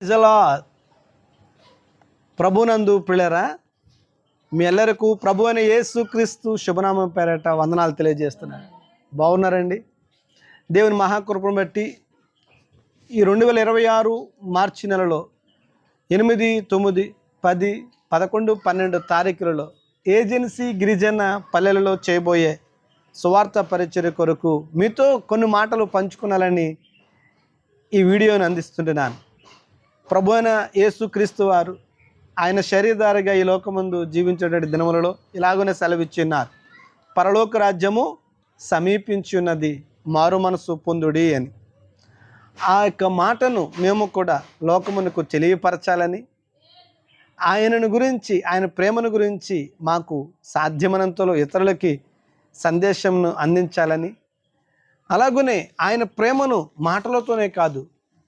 ప్రజల ప్రభునందు పిల్లరా, మీ ಎಲ್ಲರಿಗೂ ప్రభు అయిన యేసుక్రీస్తు శుభనామం పేరట వందనాలు తెలియజేస్తున్నాను. బాగున్నారండి? దేవుని మహాకృపను బట్టి ఈ 2026 మార్చి నెలలో 8, 9, 10, 11, 12 తారీఖులలో ఏజెన్సీ గిరిజన పల్లెలలో చేయబోయే సువార్త పరిచర్య కొరకు మీతో కొన్ని మాటలు పంచుకోవాలని ఈ వీడియోని అందిస్తుంటున్నాను. ప్రభు అయిన యేసుక్రీస్తు వారు ఆయన శరీరధారిగా ఈ లోకమందు జీవించేటువంటి దినములలో ఇలాగనే సెలవిచ్చున్నారు. పరలోక రాజ్యము సమీపించి ఉన్నది, మారు మనసు పొందుడి అని. ఆ యొక్క మాటను మేము కూడా లోకమునకు తెలియపరచాలని, ఆయనను గురించి, ఆయన ప్రేమను గురించి మాకు సాధ్యమైనంతలో ఇతరులకి సందేశంను అందించాలని, అలాగనే ఆయన ప్రేమను మాటలతోనే కాదు,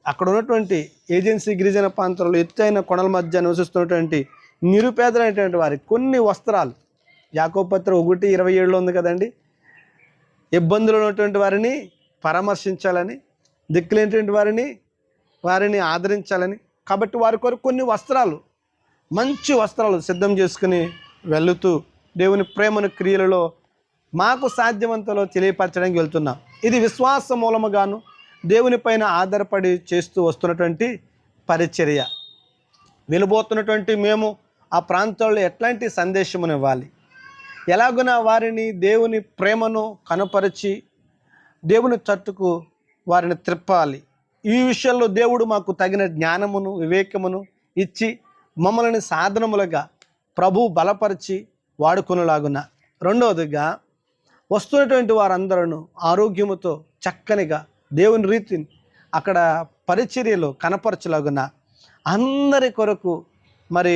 అక్కడ ఉన్నటువంటి ఏజెన్సీ గిరిజన ప్రాంతాల్లో ఎత్తైన కొండల మధ్య నివసిస్తున్నటువంటి నిరుపేదలైనటువంటి వారికి కొన్ని వస్త్రాలు, యాకోబు పత్రిక 1:27 ఉంది కదండి, ఇబ్బందులు ఉన్నటువంటి వారిని పరామర్శించాలని, దిక్కులేనటువంటి వారిని ఆదరించాలని, కాబట్టి వారి కొరకు కొన్ని వస్త్రాలు, మంచి వస్త్రాలు సిద్ధం చేసుకుని వెళుతూ దేవుని ప్రేమను క్రియలలో మాకు సాధ్యమంతలో తెలియపరచడానికి వెళ్తున్నాం. ఇది విశ్వాస మూలముగాను దేవుని పైన ఆధారపడి చేస్తూ వస్తున్నటువంటి పరిచర్య. వెళ్ళబోతున్నటువంటి మేము ఆ ప్రాంతాల్లో ఎట్లాంటి సందేశమును ఇవ్వాలి, ఎలాగున వారిని దేవుని ప్రేమను కనపరిచి దేవుని తట్టుకు వారిని త్రిప్పాలి. ఈ విషయంలో దేవుడు మాకు తగిన జ్ఞానమును వివేకమును ఇచ్చి మమ్మల్ని సాధనములుగా ప్రభు బలపరిచి వాడుకొనులాగున. రెండవదిగా, వస్తున్నటువంటి వారందరూ ఆరోగ్యముతో చక్కనిగా దేవుని రీతిని అక్కడ పరిచర్యలో కనపరచలాగున అందరి కొరకు, మరి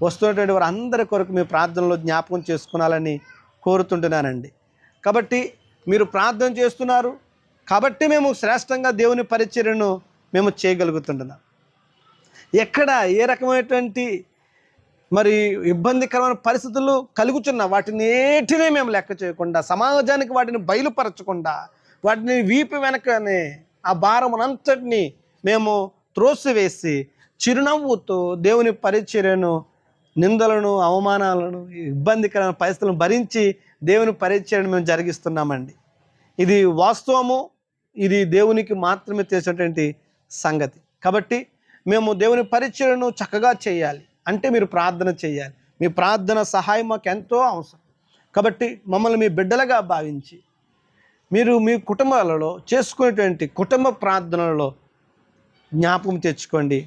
వస్తున్నటువంటి వారు అందరి కొరకు మీ ప్రార్థనలో జ్ఞాపకం చేసుకునాలని కోరుతుంటున్నానండి. కాబట్టి మీరు ప్రార్థన చేస్తున్నారు కాబట్టి మేము శ్రేష్టంగా దేవుని పరిచర్యను మేము చేయగలుగుతుంటున్నాం. ఎక్కడ ఏ రకమైనటువంటి మరి ఇబ్బందికరమైన పరిస్థితులు కలుగుతున్నా వాటిని ఏటినే మేము లెక్క చేయకుండా, సమాజానికి వాటిని బయలుపరచకుండా, వాటిని వీపు వెనకనే ఆ భారమునంతటిని మేము త్రోసివేసి చిరునవ్వుతో దేవుని పరిచర్యను, నిందలను, అవమానాలను, ఇబ్బందికరమైన పరిస్థితులను భరించి దేవుని పరిచర్యను మేము జరిగిస్తున్నామండి. ఇది వాస్తవము, ఇది దేవునికి మాత్రమే తెలిసినటువంటి సంగతి. కాబట్టి మేము దేవుని పరిచర్యను చక్కగా చేయాలి అంటే మీరు ప్రార్థన చేయాలి. మీ ప్రార్థన సహాయం మాకు ఎంతో అవసరం. కాబట్టి మమ్మల్ని మీ బిడ్డలుగా భావించి మీరు మీ కుటుంబాలలో చేసుకునేటువంటి కుటుంబ ప్రార్థనలలో జ్ఞాపకం తెచ్చుకోండి.